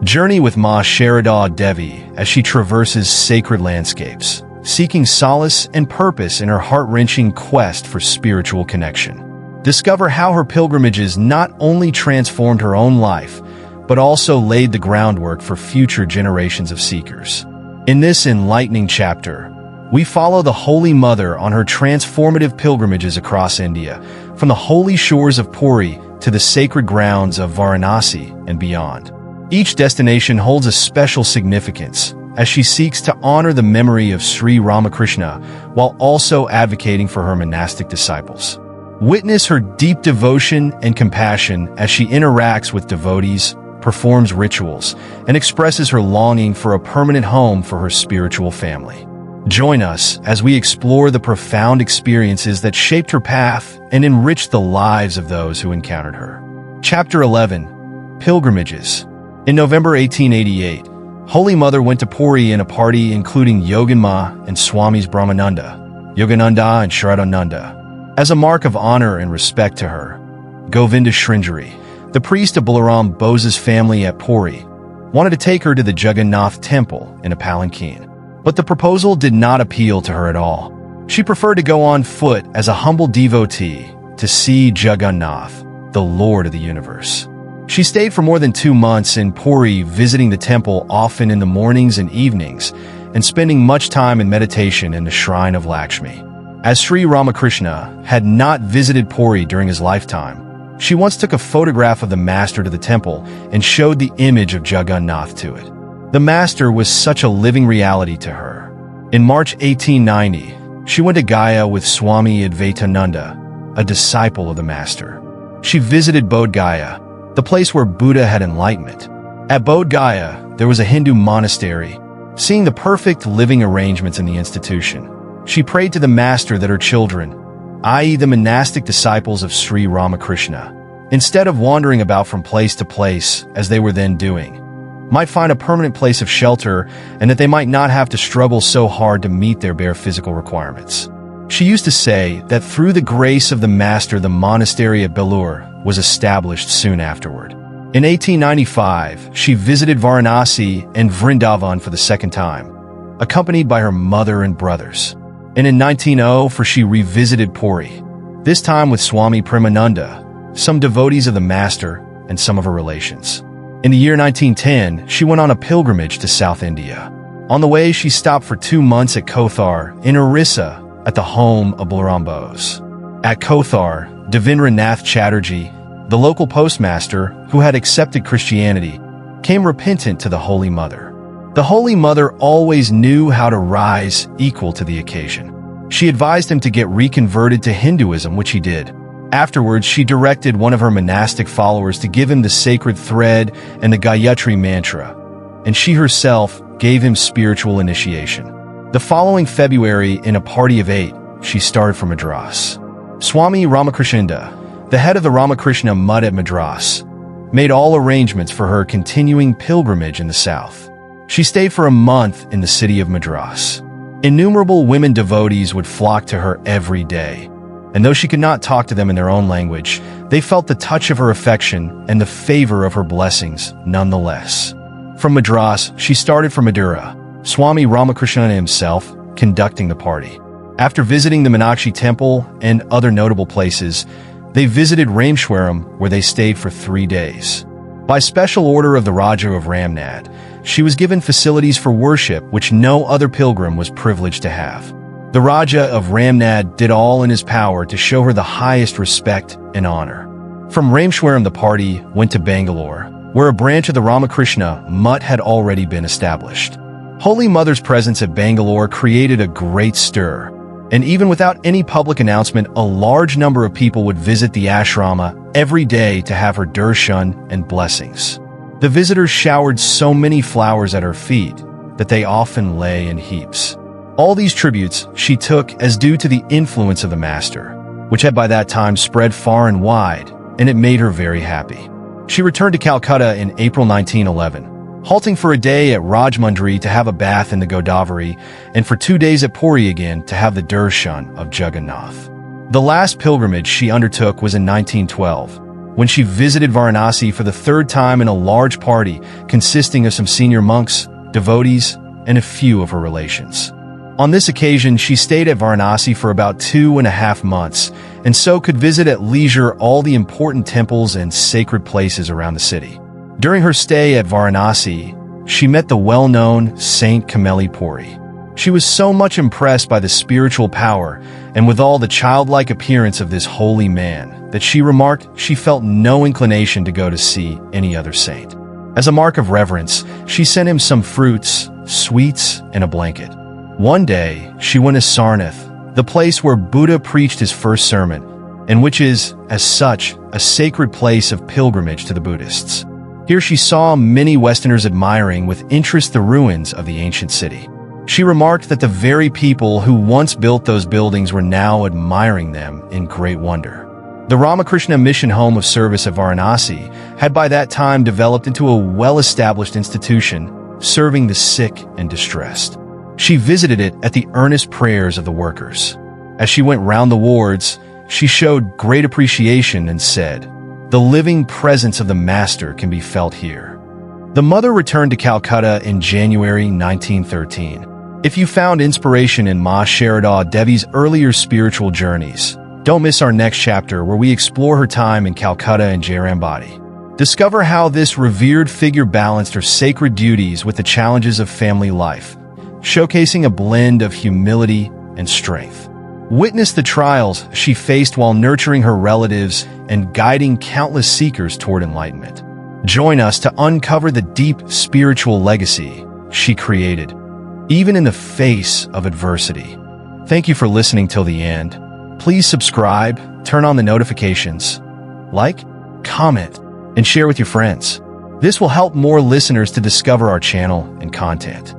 Journey with Ma Sarada Devi as she traverses sacred landscapes, seeking solace and purpose in her heart-wrenching quest for spiritual connection. Discover how her pilgrimages not only transformed her own life, but also laid the groundwork for future generations of seekers. In this enlightening chapter, we follow the Holy Mother on her transformative pilgrimages across India, from the holy shores of Puri to the sacred grounds of Varanasi and beyond. Each destination holds a special significance as she seeks to honor the memory of Sri Ramakrishna while also advocating for her monastic disciples. Witness her deep devotion and compassion as she interacts with devotees, performs rituals, and expresses her longing for a permanent home for her spiritual family. Join us as we explore the profound experiences that shaped her path and enriched the lives of those who encountered her. Chapter 11. Pilgrimages. In November 1888, Holy Mother went to Puri in a party including Yoganma and Swamis Brahmananda, Yogananda and Sharadananda. As a mark of honor and respect to her, Govinda Sringeri, the priest of Balaram Bose's family at Puri, wanted to take her to the Jagannath temple in a palanquin. But the proposal did not appeal to her at all. She preferred to go on foot as a humble devotee to see Jagannath, the Lord of the universe. She stayed for more than 2 months in Puri, visiting the temple often in the mornings and evenings, and spending much time in meditation in the shrine of Lakshmi. As Sri Ramakrishna had not visited Puri during his lifetime, she once took a photograph of the master to the temple and showed the image of Jagannath to it. The master was such a living reality to her. In March 1890, she went to Gaya with Swami Advaitananda, a disciple of the master. She visited Bodh Gaya, the place where Buddha had enlightenment. At Bodh Gaya, there was a Hindu monastery. Seeing the perfect living arrangements in the institution, she prayed to the master that her children, i.e. the monastic disciples of Sri Ramakrishna, instead of wandering about from place to place as they were then doing, might find a permanent place of shelter and that they might not have to struggle so hard to meet their bare physical requirements. She used to say that through the grace of the master, the monastery at Belur was established soon afterward. In 1895, she visited Varanasi and Vrindavan for the second time, accompanied by her mother and brothers. And in 1904, she revisited Puri, this time with Swami Premananda, some devotees of the master, and some of her relations. In the year 1910, she went on a pilgrimage to South India. On the way, she stopped for 2 months at Kothar in Orissa at the home of Balaram Bose. At Kothar, Devendra Nath Chatterjee, the local postmaster who had accepted Christianity, came repentant to the Holy Mother. The Holy Mother always knew how to rise equal to the occasion. She advised him to get reconverted to Hinduism, which he did. Afterwards, she directed one of her monastic followers to give him the sacred thread and the Gayatri mantra, and she herself gave him spiritual initiation. The following February, in a party of 8, she started for Madras. Swami Ramakrishnanda, the head of the Ramakrishna Mutt at Madras, made all arrangements for her continuing pilgrimage in the south. She stayed for a month in the city of Madras. Innumerable women devotees would flock to her every day, and though she could not talk to them in their own language, they felt the touch of her affection and the favor of her blessings nonetheless. From Madras, she started for Madura, Swami Ramakrishna himself conducting the party. After visiting the Meenakshi temple and other notable places, they visited Rameshwaram, where they stayed for 3 days. By special order of the Raja of Ramnad, she was given facilities for worship which no other pilgrim was privileged to have. The Raja of Ramnad did all in his power to show her the highest respect and honor. From Rameshwaram, the party went to Bangalore, where a branch of the Ramakrishna Mutt had already been established. Holy Mother's presence at Bangalore created a great stir, and even without any public announcement, a large number of people would visit the ashrama every day to have her darshan and blessings. The visitors showered so many flowers at her feet that they often lay in heaps. All these tributes she took as due to the influence of the master, which had by that time spread far and wide, and it made her very happy. She returned to Calcutta in April 1911, halting for a day at Rajmundry to have a bath in the Godavari, and for 2 days at Puri again to have the darshan of Jagannath. The last pilgrimage she undertook was in 1912, when she visited Varanasi for the third time in a large party consisting of some senior monks, devotees, and a few of her relations. On this occasion, she stayed at Varanasi for about 2.5 months, and so could visit at leisure all the important temples and sacred places around the city. During her stay at Varanasi, she met the well-known Saint Kameli Puri. She was so much impressed by the spiritual power and with all the childlike appearance of this holy man that she remarked she felt no inclination to go to see any other saint. As a mark of reverence, she sent him some fruits, sweets, and a blanket. One day, she went to Sarnath, the place where Buddha preached his first sermon, and which is, as such, a sacred place of pilgrimage to the Buddhists. Here she saw many Westerners admiring with interest the ruins of the ancient city. She remarked that the very people who once built those buildings were now admiring them in great wonder. The Ramakrishna Mission Home of Service of Varanasi had by that time developed into a well-established institution, serving the sick and distressed. She visited it at the earnest prayers of the workers. As she went round the wards, she showed great appreciation and said, "The living presence of the Master can be felt here." The mother returned to Calcutta in January 1913. If you found inspiration in Ma Sarada Devi's earlier spiritual journeys, don't miss our next chapter where we explore her time in Calcutta and Jairambati. Discover how this revered figure balanced her sacred duties with the challenges of family life, showcasing a blend of humility and strength. Witness the trials she faced while nurturing her relatives and guiding countless seekers toward enlightenment. Join us to uncover the deep spiritual legacy she created, even in the face of adversity. Thank you for listening till the end. Please subscribe, turn on the notifications, like, comment, and share with your friends. This will help more listeners to discover our channel and content.